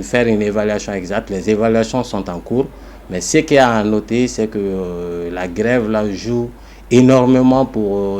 Faire une évaluation exacte. Les évaluations sont en cours, mais ce qu'il y a à noter, c'est que la grève là joue énormément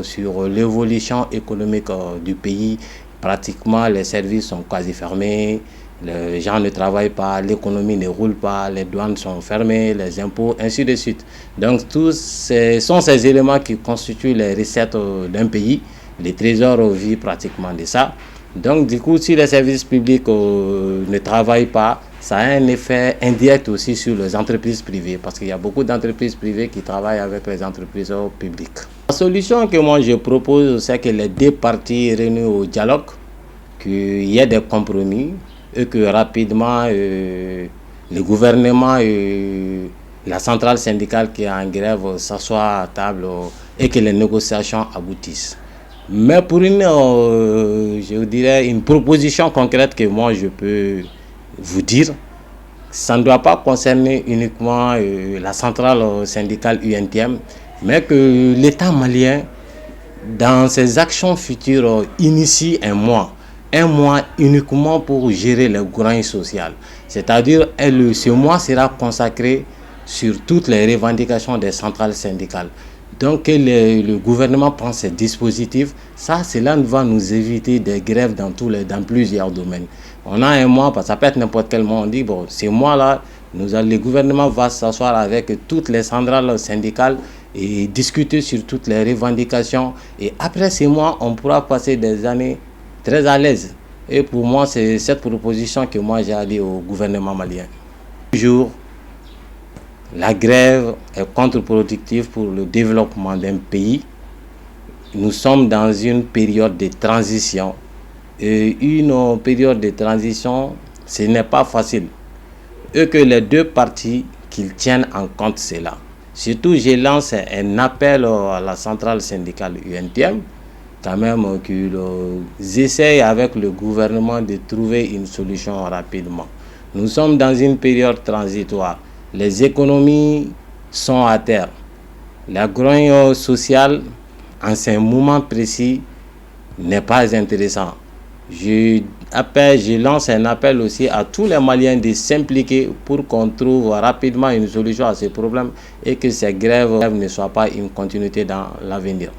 sur l'évolution économique du pays. Pratiquement, les services sont quasi fermés, les gens ne travaillent pas, l'économie ne roule pas, les douanes sont fermées, les impôts, ainsi de suite. Donc, tous sont ces éléments qui constituent les recettes d'un pays. Les trésors vivent pratiquement de ça. Donc, du coup, si les services publics ne travaillent pas, ça a un effet indirect aussi sur les entreprises privées, parce qu'il y a beaucoup d'entreprises privées qui travaillent avec les entreprises publiques. La solution que moi je propose, c'est que les deux parties réunies au dialogue, qu'il y ait des compromis et que rapidement le gouvernement et la centrale syndicale qui est en grève s'assoient à table et que les négociations aboutissent. Mais pour je dirais une proposition concrète que moi je peux vous dire, ça ne doit pas concerner uniquement la centrale syndicale UNTM, mais que l'État malien, dans ses actions futures, initie un mois uniquement pour gérer le grain social. C'est-à-dire ce mois sera consacré sur toutes les revendications des centrales syndicales. Donc que le gouvernement prend ces dispositifs, cela va nous éviter des grèves dans plusieurs domaines. On a un mois, ça peut être n'importe quel mois, on dit, bon, ces mois-là, le gouvernement va s'asseoir avec toutes les centrales syndicales et discuter sur toutes les revendications. Et après ces mois, on pourra passer des années très à l'aise. Et pour moi, c'est cette proposition que moi j'ai allée au gouvernement malien. Toujours, la grève est contre-productive pour le développement d'un pays. Nous sommes dans une période de transition. Et une période de transition, ce n'est pas facile. Et que les deux parties qu'ils tiennent en compte cela. Surtout, je lance un appel à la centrale syndicale UNTM, quand même qu'ils essayent avec le gouvernement de trouver une solution rapidement. Nous sommes dans une période transitoire. Les économies sont à terre. La grogne sociale, en ce moment précis, n'est pas intéressant. Je lance un appel aussi à tous les Maliens de s'impliquer pour qu'on trouve rapidement une solution à ces problèmes et que ces grèves ne soient pas une continuité dans l'avenir.